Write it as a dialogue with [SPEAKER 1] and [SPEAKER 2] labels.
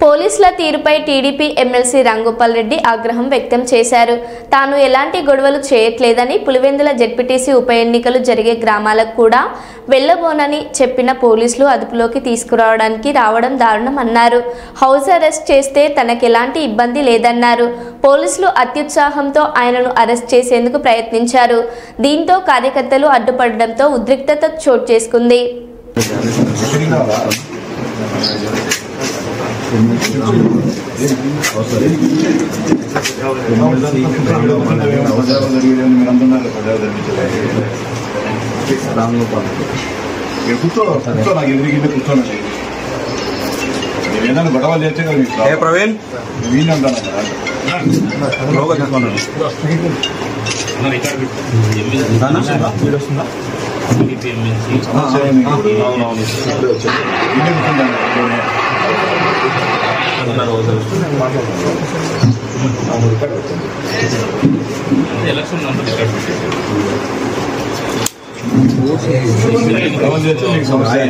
[SPEAKER 1] పోలీసుల తీరుపై TDP MLC Ramgopal Reddy ఆగ్రహం వ్యక్తం చేశారు. తాను ఎలాంటి గొడవలు చేయట్లేదని, పులివెందుల జెడ్పీటీసీ ఉప ఎన్నికలు జరిగే గ్రామాలకు కూడా వెళ్లబోనని చెప్పిన పోలీసులు అదుపులోకి తీసుకురావడానికి రావడం దారుణమన్నారు. హౌస్ అరెస్ట్ చేస్తే తనకెలాంటి ఇబ్బంది లేదన్నారు. పోలీసులు అత్యుత్సాహంతో ఆయనను అరెస్ట్ చేసేందుకు ప్రయత్నించారు. దీంతో కార్యకర్తలు అడ్డుపడడంతో ఉద్రిక్తత చోటు చేసుకుంది.
[SPEAKER 2] ఏదైనా గొడవలు చేస్తే కదా ప్రవీణ్ వీళ్ళు ఉంటాను సమస్య